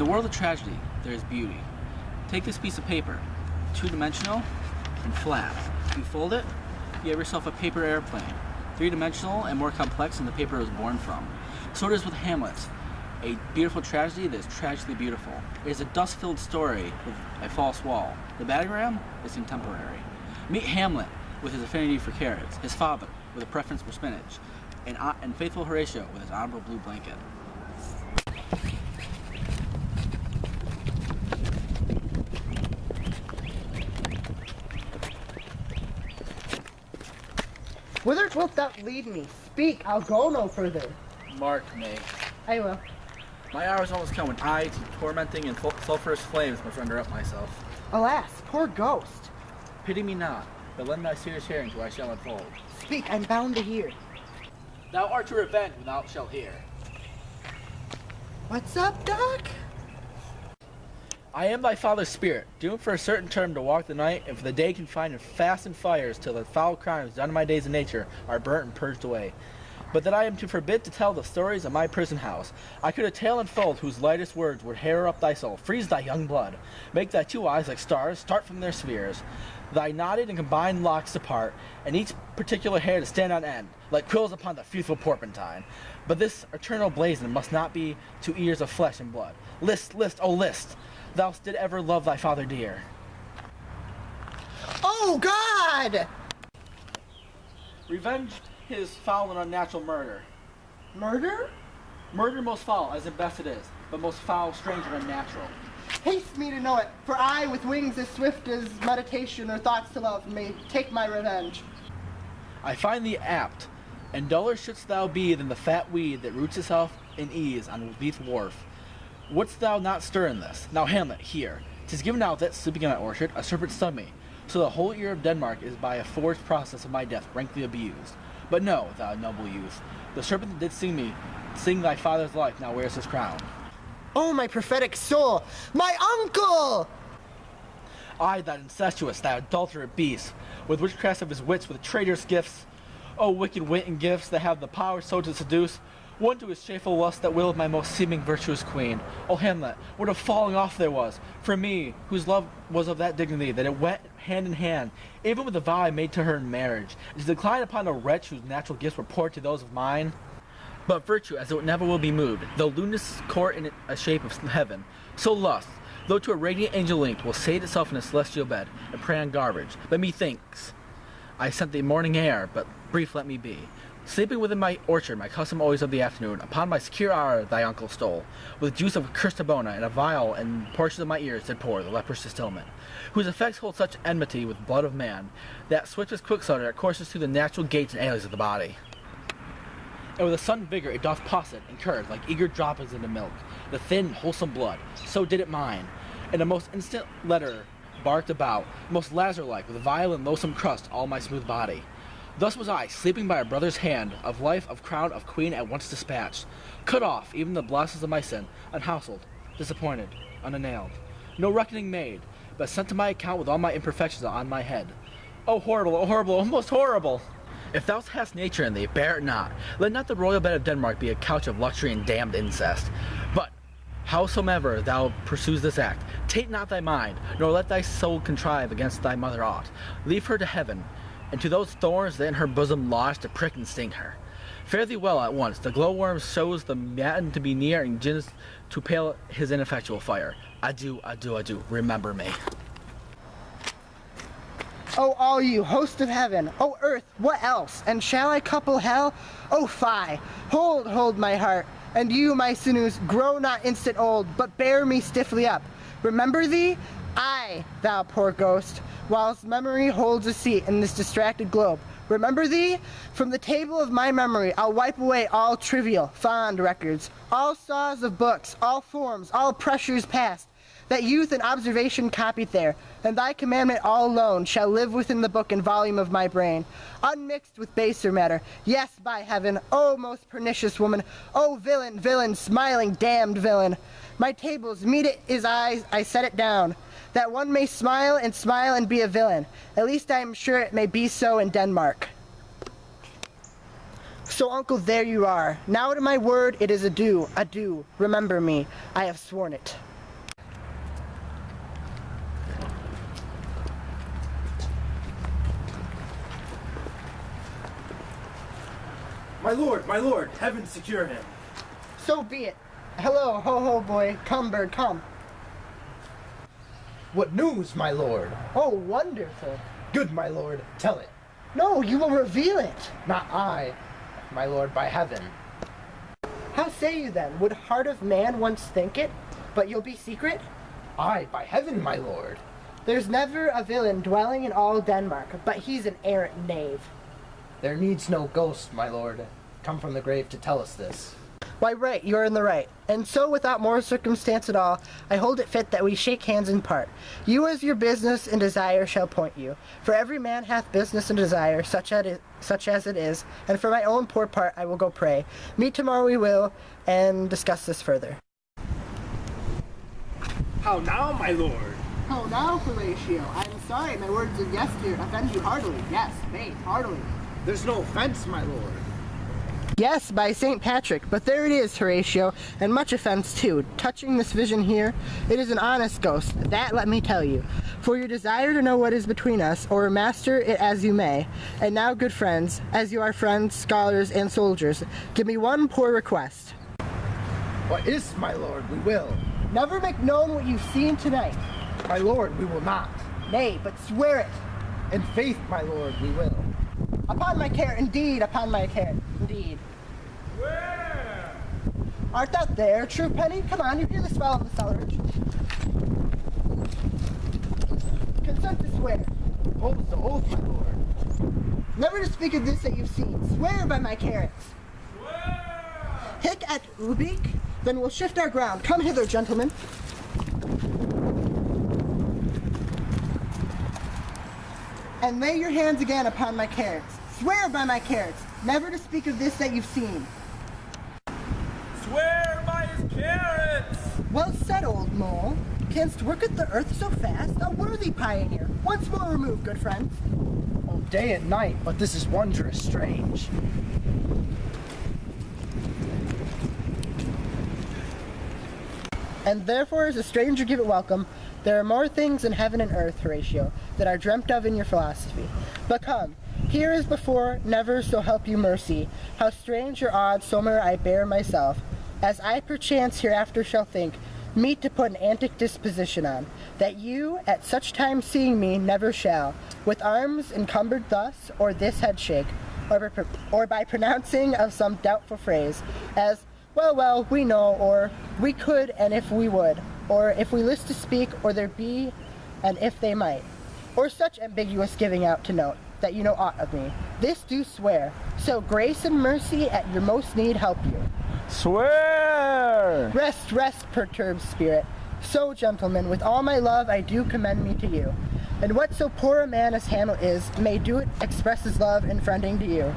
world of tragedy, there is beauty. Take this piece of paper, two-dimensional and flat. You fold it, you have yourself a paper airplane, three-dimensional and more complex than the paper it was born from. So it is with Hamlet, a beautiful tragedy that is tragically beautiful. It is a dust-filled story with a false wall. The battering ram is contemporary. Meet Hamlet with his affinity for carrots, his father with a preference for spinach, and faithful Horatio with his honorable blue blanket. Whither wilt thou lead me? Speak, I'll go no further. Mark me. I will. My hour is almost come when I, to tormenting and sulphurous flames, must render up myself. Alas, poor ghost. Pity me not, but lend thy serious hearing to what I shall unfold. Speak, I'm bound to hear. Thou art to revenge when thou shalt hear. What's up, Doc? I am thy father's spirit, doomed for a certain term to walk the night, and for the day confined in fastened fires, till the foul crimes done in my days of nature are burnt and purged away. But that I am to forbid to tell the stories of my prison house, I could a tale unfold whose lightest words would harrow up thy soul, freeze thy young blood, make thy two eyes like stars start from their spheres, thy knotted and combined locks depart, and each particular hair to stand on end, like quills upon the youthful porpentine. But this eternal blazon must not be to ears of flesh and blood. List, list, oh list! Thou did ever love thy father dear. Oh, God! Revenge his foul and unnatural murder. Murder? Murder most foul, as in best it is, but most foul, strange, and unnatural. Haste me to know it, for I, with wings as swift as meditation or thoughts to love, may take my revenge. I find thee apt, and duller shouldst thou be than the fat weed that roots itself in ease on Leith Wharf. Wouldst thou not stir in this? Now, Hamlet, hear. 'Tis given out that, sleeping in my orchard, a serpent stung me, so the whole ear of Denmark is by a forged process of my death rankly abused. But know, thou noble youth, the serpent that did sting me, sing thy father's life, now wears his crown. Oh, my prophetic soul! My uncle! I, that incestuous, that adulterate beast, with witchcraft of his wits, with traitorous gifts, O wicked wit and gifts that have the power so to seduce, one to his shameful lust that willed my most seeming virtuous queen. O Hamlet, what a falling off there was, for me, whose love was of that dignity, that it went hand in hand, even with the vow I made to her in marriage, and to decline upon a wretch whose natural gifts were poured to those of mine. But virtue, as it never will be moved, though luminous court in a shape of heaven, so lust, though to a radiant angel linked, will sate itself in a celestial bed, and prey on garbage. But methinks I scent the morning air, but brief let me be. Sleeping within my orchard, my custom always of the afternoon, upon my secure hour thy uncle stole, with juice of Christabona in a vial and portions of my ears did pour the leprous distilment, whose effects hold such enmity with blood of man, that swift as quicksilver it courses through the natural gates and alleys of the body. And with a sudden vigor it doth posset and curd like eager droppings into milk, the thin, wholesome blood, so did it mine, and a most instant letter barked about, most Lazar-like, with vile and loathsome crust all my smooth body. Thus was I, sleeping by a brother's hand, of life, of crown, of queen at once dispatched, cut off, even the blossoms of my sin, unhouseled, disappointed, unanailed, no reckoning made, but sent to my account with all my imperfections on my head. Oh horrible, oh most horrible! If thou hast nature in thee, bear it not. Let not the royal bed of Denmark be a couch of luxury and damned incest. But, howsoever thou pursues this act, take not thy mind, nor let thy soul contrive against thy mother aught. Leave her to heaven, and to those thorns that in her bosom lodge to prick and sting her. Fare thee well at once. The glowworm shows the matin to be near, and gins to pale his ineffectual fire. Adieu, adieu, adieu. Remember me. Oh, all you, host of heaven, oh earth, what else? And shall I couple hell? Oh fie, hold my heart, and you, my sinews, grow not instant old, but bear me stiffly up. Remember thee? Aye, thou poor ghost, whilst memory holds a seat in this distracted globe. Remember thee? From the table of my memory I'll wipe away all trivial, fond records, all saws of books, all forms, all pressures past, that youth and observation copied there, and thy commandment all alone shall live within the book and volume of my brain, unmixed with baser matter. Yes, by heaven, O most pernicious woman, O villain, villain, smiling, damned villain. My tables, meet it is I set it down, that one may smile and be a villain. At least I am sure it may be so in Denmark. So, uncle, there you are. Now to my word, it is adieu, adieu. Remember me. I have sworn it. my lord, heaven secure him. So be it. Hello, ho-ho boy. Come, bird, come. What news, my lord? Oh, wonderful. Good, my lord, tell it. No, you will reveal it. Not I, my lord, by heaven. How say you then? Would heart of man once think it, but you'll be secret? I, by heaven, my lord. There's never a villain dwelling in all Denmark, but he's an errant knave. There needs no ghost, my lord, come from the grave to tell us this. Why, right, you're in the right. And so, without more circumstance at all, I hold it fit that we shake hands and part. You as your business and desire shall point you. For every man hath business and desire, such as it is, and for my own poor part I will go pray. Meet tomorrow we will, and discuss this further. How now, my lord? Oh, now, Horatio, I'm sorry my words of yesterday offend you heartily. Yes, faith, heartily. There's no offense, my lord. Yes, by St. Patrick, but there it is, Horatio, and much offense too. Touching this vision here, it is an honest ghost, that let me tell you. For your desire to know what is between us, or master it as you may. And now, good friends, as you are friends, scholars, and soldiers, give me one poor request. What is, my lord, we will. Never make known what you've seen tonight. My lord, we will not. Nay, but swear it. In faith, my lord, we will. Upon my care, indeed, upon my care, indeed. Where? Art thou there, true Penny? Come on, you hear the swell of the cellarage. Consent to swear. Oath to oath, my lord. Never to speak of this that you've seen. Swear by my carrots. Where? Hic et ubique, then we'll shift our ground. Come hither, gentlemen. And lay your hands again upon my carrots. Swear by my carrots, never to speak of this that you've seen. Swear by his carrots! Well said, old mole. Canst work at the earth so fast? A worthy pioneer. Once more remove, good friends. Oh, day and night, but this is wondrous strange. And therefore, as a stranger give it welcome, there are more things in heaven and earth, Horatio, that are dreamt of in your philosophy. But come, here as before, never so help you mercy, how strange or odd some'er I bear myself, as I perchance hereafter shall think, meet to put an antic disposition on, that you, at such time seeing me, never shall, with arms encumbered thus, or this head shake, or by pronouncing of some doubtful phrase, as, well, well, we know, or we could, and if we would, or if we list to speak, or there be, and if they might, or such ambiguous giving out to note, that you know aught of me. This do swear, so grace and mercy at your most need help you. Swear! Rest, rest, perturbed spirit. So, gentlemen, with all my love I do commend me to you. And what so poor a man as Hamlet is, may do it express his love and friending to you.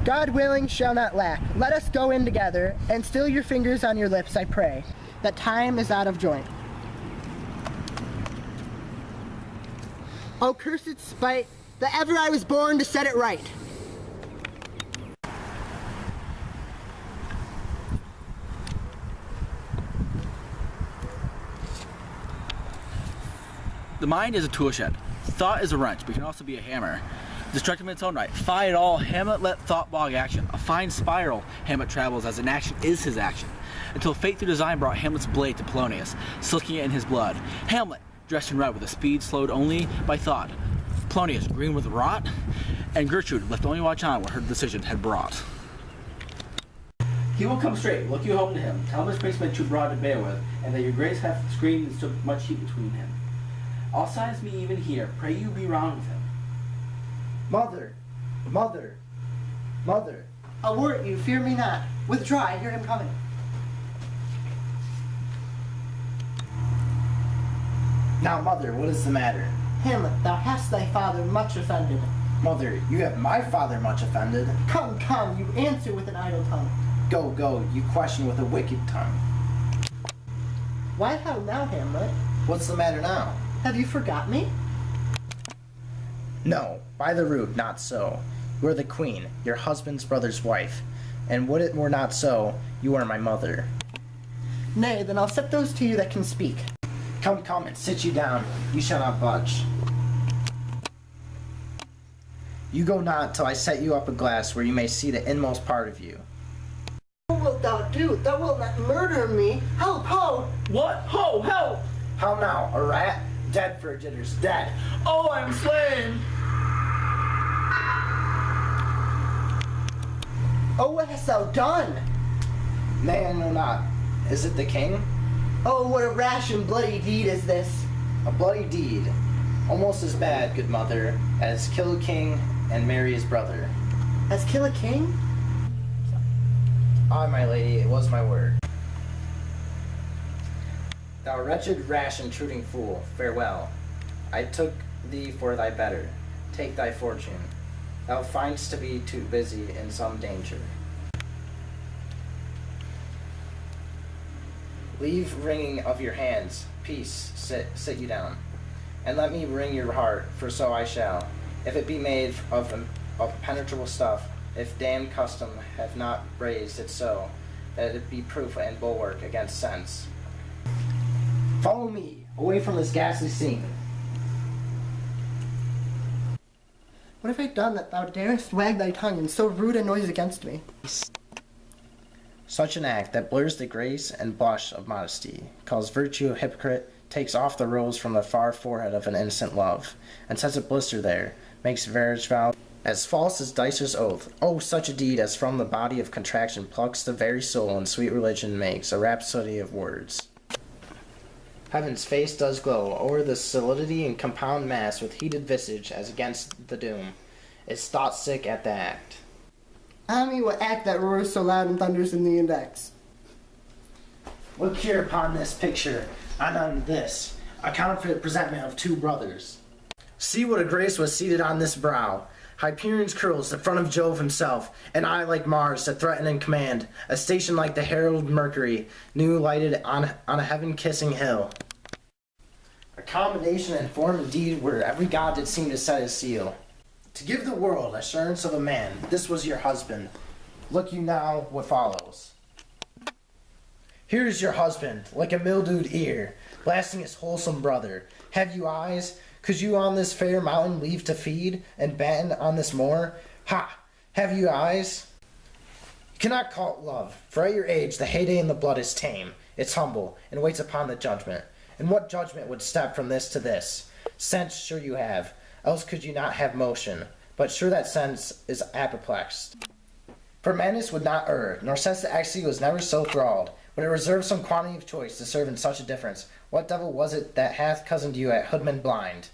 God willing shall not lack. Let us go in together, and still your fingers on your lips, I pray, that time is out of joint. Oh, cursed spite, that ever I was born to set it right. The mind is a tool shed. Thought is a wrench, but can also be a hammer. Destructive in its own right. Fie at all, Hamlet let thought bog action. A fine spiral Hamlet travels as an action is his action. Until fate through design brought Hamlet's blade to Polonius, silking it in his blood. Hamlet, dressed in red with a speed slowed only by thought. Polonius, green with rot. And Gertrude, left only watch on what her decision had brought. He will come straight, look you home to him. Tell him his grace been too broad to bear with, and that your grace hath screened and stood much heat between him. All signs me even here, pray you be round with him. Mother, mother, mother. Awort you, fear me not. Withdraw, I hear him coming. Now, mother, what is the matter? Hamlet, thou hast thy father much offended. Mother, you have my father much offended. Come, come, you answer with an idle tongue. Go, go, you question with a wicked tongue. Why how now, Hamlet? What's the matter now? Have you forgot me? No, by the rood, not so. You are the queen, your husband's brother's wife, and would it were not so, you are my mother. Nay, then I'll set those to you that can speak. Come, come, and sit you down. You shall not budge. You go not till I set you up a glass where you may see the inmost part of you. What wilt thou do? Thou wilt not murder me. Help, ho! What? Ho, help! How now, a rat? Dead for a jitters, dead. Oh, I'm slain! Oh, what hast thou done? Nay, I know not. Is it the king? Oh, what a rash and bloody deed is this! A bloody deed. Almost as bad, good mother, as kill a king and marry his brother. As kill a king? Aye, my lady, it was my word. Thou wretched, rash, intruding fool, farewell. I took thee for thy better. Take thy fortune. Thou find'st to be too busy in some danger. Leave wringing of your hands. Peace, sit you down. And let me wring your heart, for so I shall. If it be made of penetrable stuff, if damned custom have not raised it so, that it be proof and bulwark against sense. Follow me, away from this ghastly scene. What have I done that thou darest wag thy tongue in so rude a noise against me? Such an act that blurs the grace and blush of modesty, calls virtue a hypocrite, takes off the rose from the far forehead of an innocent love, and sets a blister there, makes marriage vow as false as Dicer's oath. Oh, such a deed as from the body of contraction plucks the very soul, and sweet religion makes a rhapsody of words. Heaven's face does glow o'er the solidity and compound mass with heated visage as against the doom, is thought sick at the act. Ah me, what act that roars so loud and thunders in the index? Look here upon this picture, and on this, a counterfeit presentment of two brothers. See what a grace was seated on this brow. Hyperion's curls, the front of Jove himself, an eye like Mars to threaten and command, a station like the herald Mercury, new lighted on a heaven-kissing hill. A combination in form and deed where every god did seem to set his seal. To give the world assurance of a man, this was your husband. Look you now what follows. Here is your husband, like a mildewed ear, blasting his wholesome brother. Have you eyes? Could you on this fair mountain leave to feed, and batten on this moor? Ha! Have you eyes? You cannot call it love, for at your age the heyday in the blood is tame. It's humble, and waits upon the judgment. And what judgment would step from this to this? Sense sure you have, else could you not have motion. But sure that sense is apoplexed. For madness would not err, nor sense the ecstasy was never so thralled. But it reserves some quantity of choice to serve in such a difference. What devil was it that hath cozened you at Hoodman blind?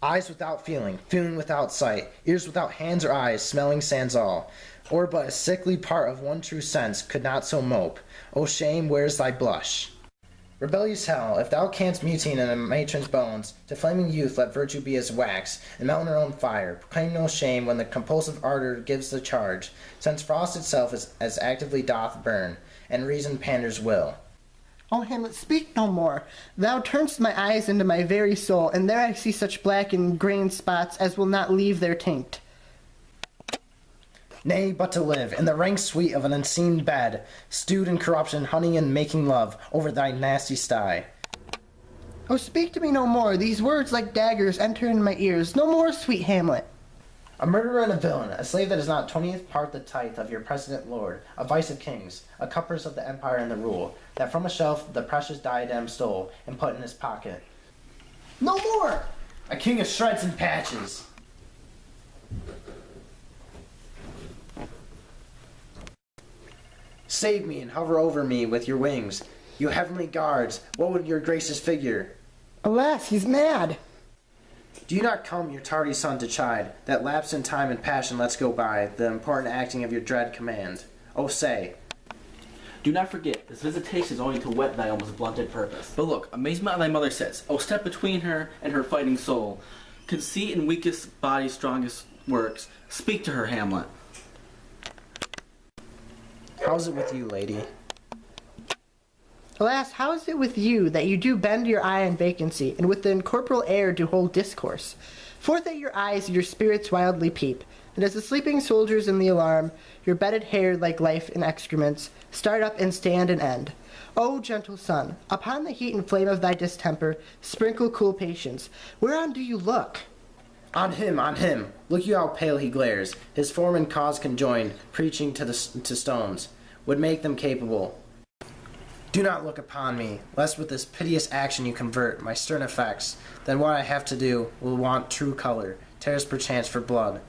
Eyes without feeling, feeling without sight, ears without hands or eyes, smelling sans all, or but a sickly part of one true sense, could not so mope. O shame, where's thy blush? Rebellious hell, if thou canst mutine in a matron's bones, to flaming youth let virtue be as wax, and melt in her own fire, proclaim no shame when the compulsive ardor gives the charge, since frost itself as actively doth burn, and reason panders will. Oh, Hamlet, speak no more. Thou turn'st my eyes into my very soul, and there I see such black and grain spots as will not leave their taint. Nay, but to live in the rank sweet of an unseen bed, stewed in corruption, honey and making love, over thy nasty sty. Oh, speak to me no more. These words like daggers enter in my ears. No more, sweet Hamlet. A murderer and a villain, a slave that is not 20th part the tithe of your president lord, a vice of kings, a cuppers of the empire and the rule, that from a shelf the precious diadem stole, and put in his pocket. No more! A king of shreds and patches. Save me and hover over me with your wings. You heavenly guards, what would your graces figure? Alas, he's mad. Do you not come your tardy son to chide, that lapse in time and passion lets go by, the important acting of your dread command? Oh, say. Do not forget, this visitation is only to whet thy almost blunted purpose. But look, amazement on thy mother sits. Oh, step between her and her fighting soul. Conceit in weakest body strongest works. Speak to her, Hamlet. How's it with you, lady? Alas, how is it with you that you do bend your eye on vacancy, and with the incorporeal air do hold discourse? Forth at your eyes your spirits wildly peep, and as the sleeping soldiers in the alarm, your bedded hair like life in excrements, start up and stand and end. O gentle sun, upon the heat and flame of thy distemper, sprinkle cool patience. Whereon do you look? On him, on him! Look you how pale he glares. His form and cause conjoined, preaching to stones, would make them capable. Do not look upon me, lest with this piteous action you convert my stern effects. Then what I have to do will want true color, tears perchance for blood.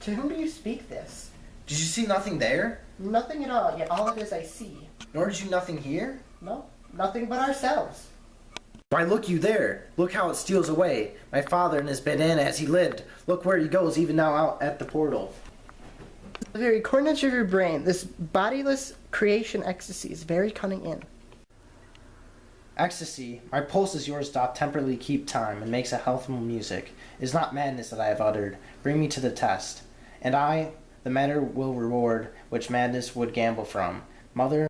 To whom do you speak this? Did you see nothing there? Nothing at all, yet all it is I see. Nor did you nothing here? No, nothing but ourselves. Why, look you there! Look how it steals away! My father has been in as he lived. Look where he goes even now out at the portal. The very corners of your brain, this bodiless creation ecstasy is very cunning in. Ecstasy, my pulses yours doth temporarily keep time, and makes a healthful music. It is not madness that I have uttered. Bring me to the test. And I, the matter will reward, which madness would gamble from. Mother,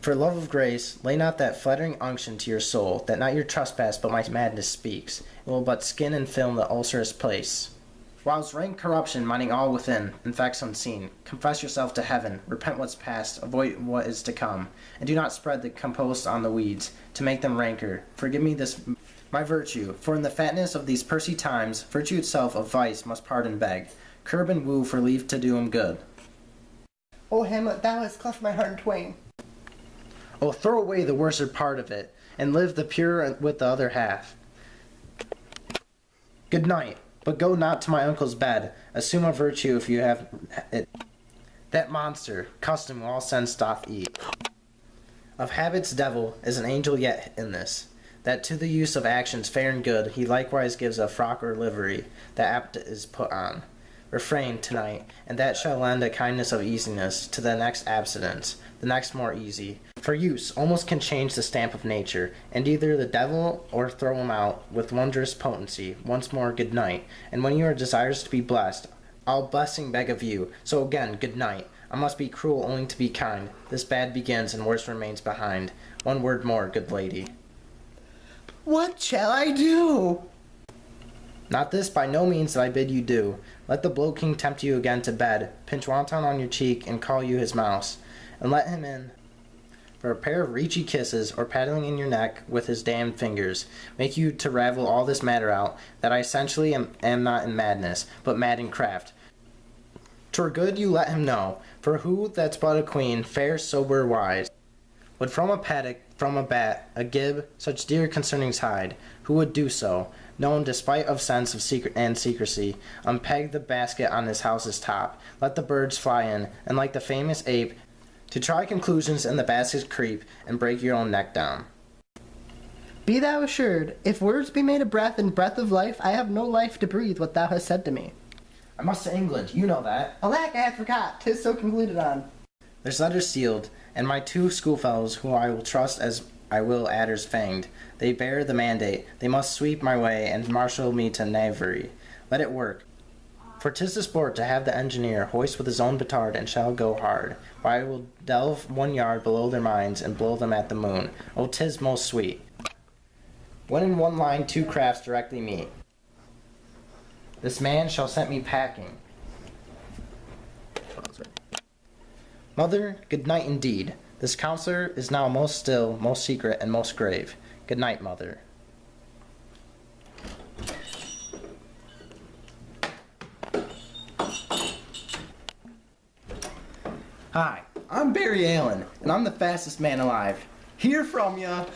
for love of grace, lay not that flattering unction to your soul, that not your trespass but my madness speaks. It will but skin and film the ulcerous place. Whilst rank corruption mining all within, infects unseen, confess yourself to heaven, repent what's past, avoid what is to come, and do not spread the compost on the weeds, to make them rancor. Forgive me this my virtue, for in the fatness of these pursy times, virtue itself of vice must pardon beg, curb and woo for leave to do him good. O Hamlet, thou hast cleft my heart in twain. Oh, throw away the worser part of it, and live the pure with the other half. Good night, but go not to my uncle's bed. Assume a virtue if you have it. That monster, custom all sense doth eat. Of habits devil is an angel yet in this, that to the use of actions fair and good he likewise gives a frock or livery, that apt is put on. Refrain tonight, and that shall lend a kindness of easiness to the next abstinence, the next more easy. For use almost can change the stamp of nature, and either the devil or throw him out with wondrous potency. Once more good night, and when you are desirous to be blessed, I'll blessing beg of you. So again, good night. I must be cruel only to be kind. This bad begins and worse remains behind. One word more, good lady. What shall I do? Not this by no means that I bid you do. Let the blow king tempt you again to bed, pinch wanton on your cheek, and call you his mouse, and let him in for a pair of reachy kisses, or paddling in your neck with his damned fingers, make you to ravel all this matter out, that I essentially am not in madness, but mad in craft. 'Twere good you let him know, for who that's but a queen, fair, sober, wise, would from a paddock, from a bat, a gib, such dear concernings hide, who would do so, known despite of sense of secrecy, unpeg the basket on his house's top, let the birds fly in, and like the famous ape, to try conclusions in the basket creep, and break your own neck down. Be thou assured, if words be made a breath and breath of life, I have no life to breathe what thou hast said to me. I must to England, you know that. Alack, I had forgot, 'tis so concluded on. This letter's sealed, and my two schoolfellows, who I will trust as I will adders fanged, they bear the mandate. They must sweep my way and marshal me to knavery. Let it work. For 'tis the sport to have the engineer hoist with his own petard, and shall go hard. For I will delve 1 yard below their minds and blow them at the moon. Oh, 'tis most sweet, when in one line two crafts directly meet. This man shall set me packing. Mother, good night indeed. This counselor is now most still, most secret, and most grave. Good night, mother. Hi, I'm Barry Allen, and I'm the fastest man alive. Hear from ya!